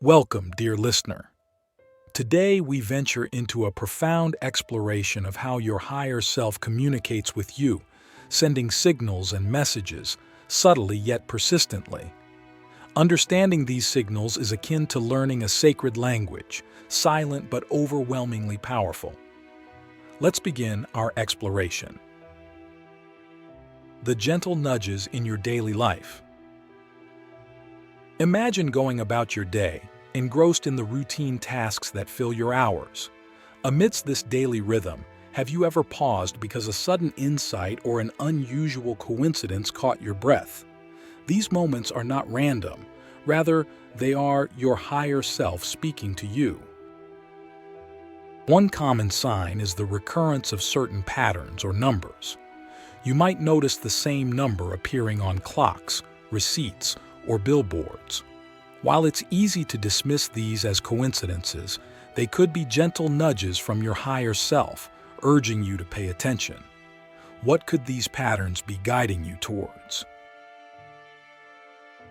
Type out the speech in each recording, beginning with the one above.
Welcome, dear listener. Today we venture into a profound exploration of how your higher self communicates with you, sending signals and messages, subtly yet persistently. Understanding these signals is akin to learning a sacred language, silent but overwhelmingly powerful. Let's begin our exploration. The gentle nudges in your daily life. Imagine going about your day, engrossed in the routine tasks that fill your hours. Amidst this daily rhythm, have you ever paused because a sudden insight or an unusual coincidence caught your breath? These moments are not random. Rather, they are your higher self speaking to you. One common sign is the recurrence of certain patterns or numbers. You might notice the same number appearing on clocks, receipts, or billboards. While it's easy to dismiss these as coincidences, they could be gentle nudges from your higher self, urging you to pay attention. What could these patterns be guiding you towards?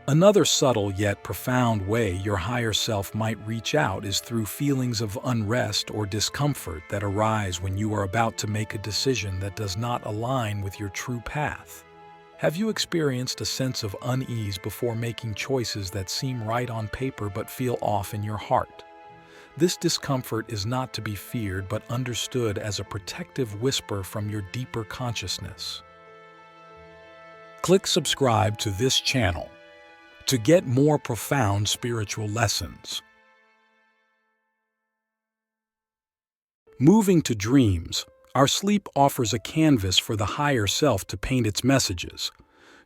Another subtle yet profound way your higher self might reach out is through feelings of unrest or discomfort that arise when you are about to make a decision that does not align with your true path. Have you experienced a sense of unease before making choices that seem right on paper but feel off in your heart? This discomfort is not to be feared but understood as a protective whisper from your deeper consciousness. Click subscribe to this channel to get more profound spiritual lessons. Moving to dreams. Our sleep offers a canvas for the higher self to paint its messages.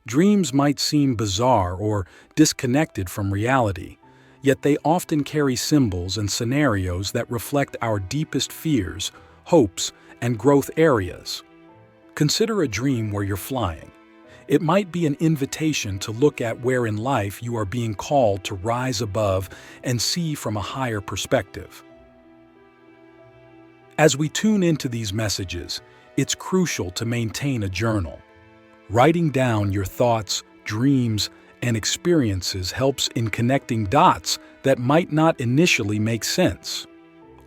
Dreams might seem bizarre or disconnected from reality, yet they often carry symbols and scenarios that reflect our deepest fears, hopes, and growth areas. Consider a dream where you're flying. It might be an invitation to look at where in life you are being called to rise above and see from a higher perspective. As we tune into these messages, it's crucial to maintain a journal. Writing down your thoughts, dreams, and experiences helps in connecting dots that might not initially make sense.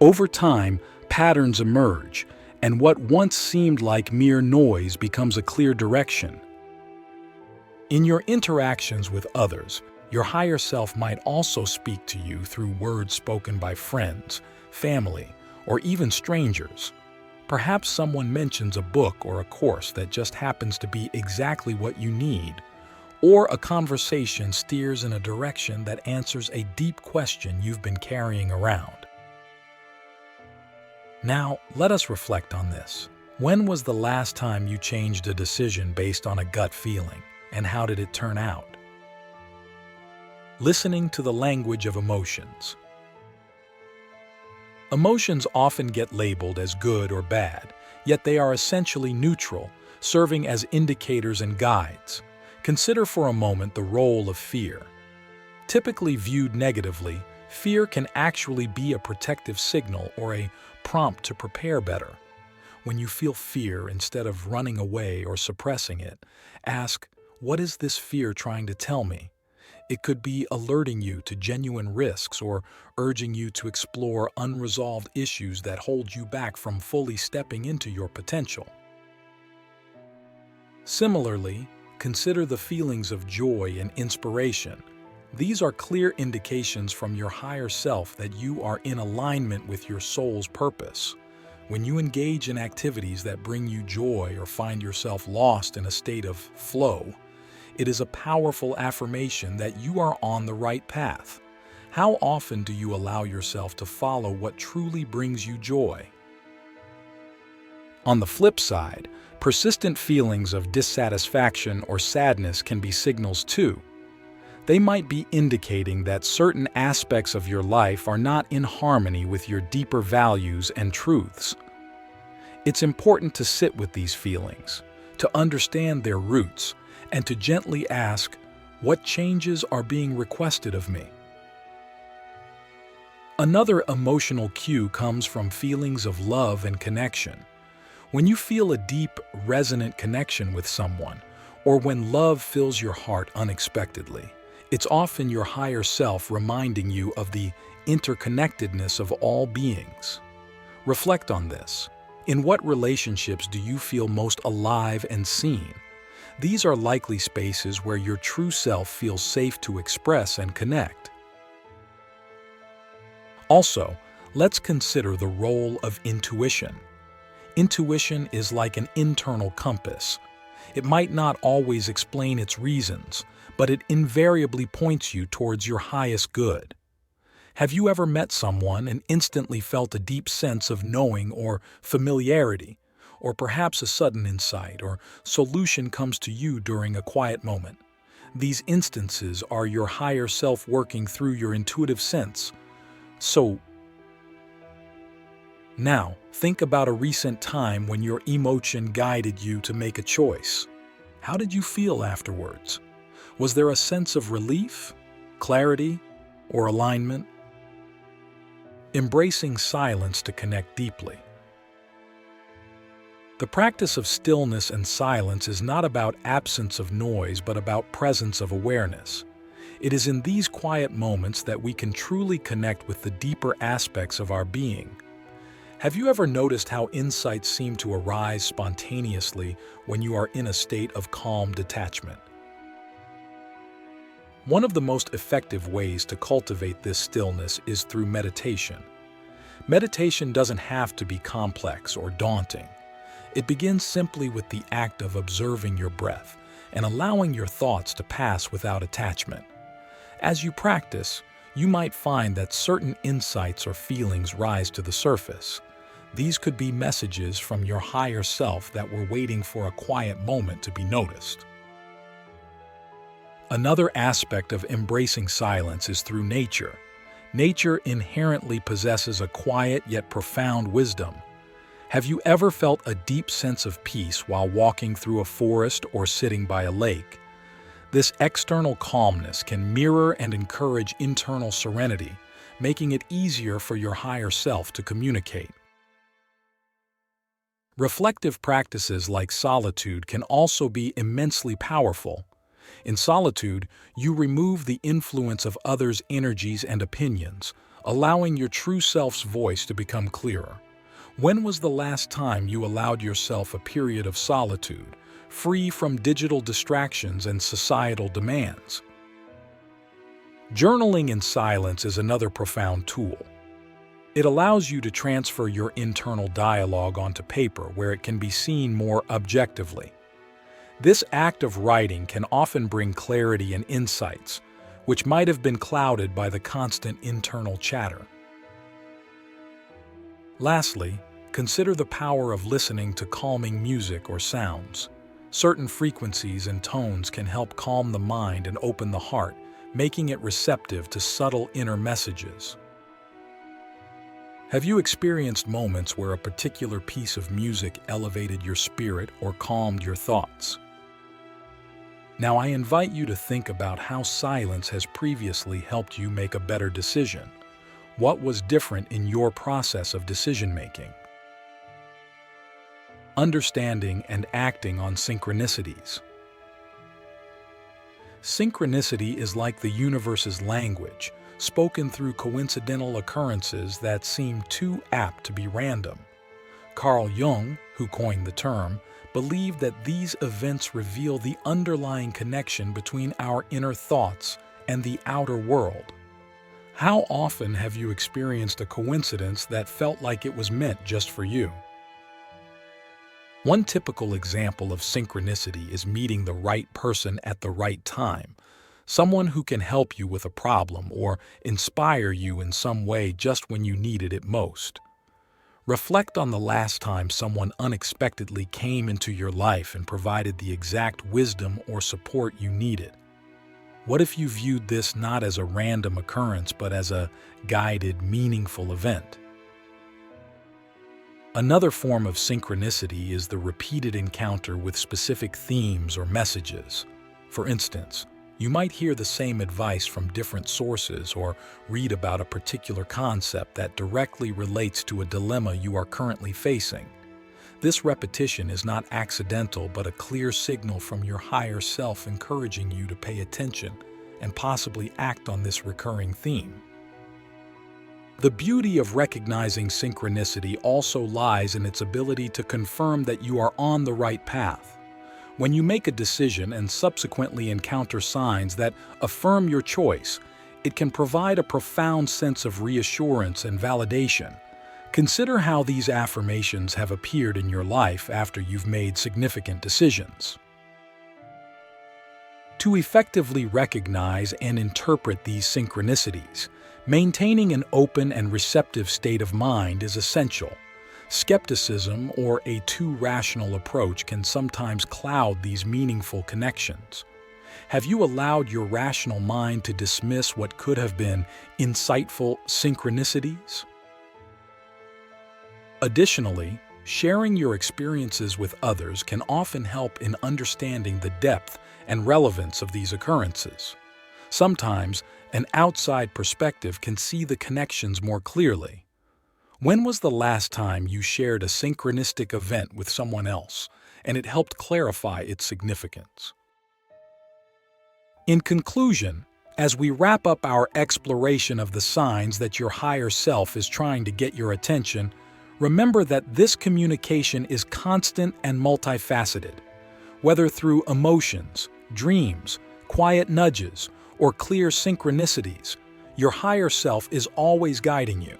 Over time, patterns emerge, and what once seemed like mere noise becomes a clear direction. In your interactions with others, your higher self might also speak to you through words spoken by friends, family, or even strangers. Perhaps someone mentions a book or a course that just happens to be exactly what you need, or a conversation steers in a direction that answers a deep question you've been carrying around. Now, let us reflect on this. When was the last time you changed a decision based on a gut feeling, and how did it turn out? Listening to the language of emotions. Emotions often get labeled as good or bad, yet they are essentially neutral, serving as indicators and guides. Consider for a moment the role of fear. Typically viewed negatively, fear can actually be a protective signal or a prompt to prepare better. When you feel fear, instead of running away or suppressing it, ask, "What is this fear trying to tell me?" It could be alerting you to genuine risks or urging you to explore unresolved issues that hold you back from fully stepping into your potential. Similarly, consider the feelings of joy and inspiration. These are clear indications from your higher self that you are in alignment with your soul's purpose. When you engage in activities that bring you joy or find yourself lost in a state of flow, it is a powerful affirmation that you are on the right path. How often do you allow yourself to follow what truly brings you joy? On the flip side, persistent feelings of dissatisfaction or sadness can be signals too. They might be indicating that certain aspects of your life are not in harmony with your deeper values and truths. It's important to sit with these feelings, to understand their roots, and to gently ask, what changes are being requested of me? Another emotional cue comes from feelings of love and connection. When you feel a deep, resonant connection with someone, or when love fills your heart unexpectedly, It's often your higher self reminding you of the interconnectedness of all beings. Reflect on this. In what relationships do you feel most alive and seen? These are likely spaces where your true self feels safe to express and connect. Also, let's consider the role of intuition. Intuition is like an internal compass. It might not always explain its reasons, but it invariably points you towards your highest good. Have you ever met someone and instantly felt a deep sense of knowing or familiarity, or perhaps a sudden insight or solution comes to you during a quiet moment? These instances are your higher self working through your intuitive sense. So, now, think about a recent time when your emotion guided you to make a choice. How did you feel afterwards? Was there a sense of relief, clarity, or alignment? Embracing silence to connect deeply. The practice of stillness and silence is not about absence of noise, but about presence of awareness. It is in these quiet moments that we can truly connect with the deeper aspects of our being. Have you ever noticed how insights seem to arise spontaneously when you are in a state of calm detachment? One of the most effective ways to cultivate this stillness is through meditation. Meditation doesn't have to be complex or daunting. It begins simply with the act of observing your breath and allowing your thoughts to pass without attachment. As you practice, you might find that certain insights or feelings rise to the surface. These could be messages from your higher self that were waiting for a quiet moment to be noticed. Another aspect of embracing silence is through nature. Nature inherently possesses a quiet yet profound wisdom. Have you ever felt a deep sense of peace while walking through a forest or sitting by a lake? This external calmness can mirror and encourage internal serenity, making it easier for your higher self to communicate. Reflective practices like solitude can also be immensely powerful. In solitude, you remove the influence of others' energies and opinions, allowing your true self's voice to become clearer. When was the last time you allowed yourself a period of solitude, free from digital distractions and societal demands? Journaling in silence is another profound tool. It allows you to transfer your internal dialogue onto paper where it can be seen more objectively. This act of writing can often bring clarity and insights, which might have been clouded by the constant internal chatter. Lastly, consider the power of listening to calming music or sounds. Certain frequencies and tones can help calm the mind and open the heart, making it receptive to subtle inner messages. Have you experienced moments where a particular piece of music elevated your spirit or calmed your thoughts? Now I invite you to think about how silence has previously helped you make a better decision. What was different in your process of decision-making? Understanding and acting on synchronicities. Synchronicity is like the universe's language, spoken through coincidental occurrences that seem too apt to be random. Carl Jung, who coined the term, believed that these events reveal the underlying connection between our inner thoughts and the outer world. How often have you experienced a coincidence that felt like it was meant just for you? One typical example of synchronicity is meeting the right person at the right time, someone who can help you with a problem or inspire you in some way just when you needed it most. Reflect on the last time someone unexpectedly came into your life and provided the exact wisdom or support you needed. What if you viewed this not as a random occurrence but as a guided, meaningful event? Another form of synchronicity is the repeated encounter with specific themes or messages. For instance, you might hear the same advice from different sources or read about a particular concept that directly relates to a dilemma you are currently facing. This repetition is not accidental but a clear signal from your higher self encouraging you to pay attention and possibly act on this recurring theme. The beauty of recognizing synchronicity also lies in its ability to confirm that you are on the right path. When you make a decision and subsequently encounter signs that affirm your choice, it can provide a profound sense of reassurance and validation. Consider how these affirmations have appeared in your life after you've made significant decisions. To effectively recognize and interpret these synchronicities, maintaining an open and receptive state of mind is essential. Skepticism or a too rational approach can sometimes cloud these meaningful connections. Have you allowed your rational mind to dismiss what could have been insightful synchronicities? Additionally, sharing your experiences with others can often help in understanding the depth and relevance of these occurrences. Sometimes, an outside perspective can see the connections more clearly. When was the last time you shared a synchronistic event with someone else, and it helped clarify its significance? In conclusion, as we wrap up our exploration of the signs that your higher self is trying to get your attention, remember that this communication is constant and multifaceted. Whether through emotions, dreams, quiet nudges, or clear synchronicities, your higher self is always guiding you.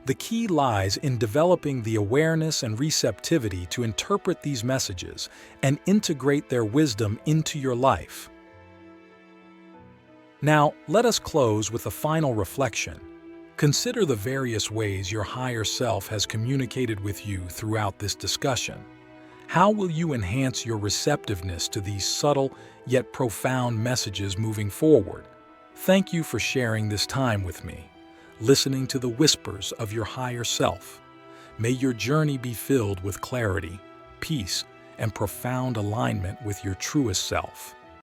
The key lies in developing the awareness and receptivity to interpret these messages and integrate their wisdom into your life. Now, let us close with a final reflection. Consider the various ways your higher self has communicated with you throughout this discussion. How will you enhance your receptiveness to these subtle yet profound messages moving forward? Thank you for sharing this time with me, listening to the whispers of your higher self. May your journey be filled with clarity, peace, and profound alignment with your truest self.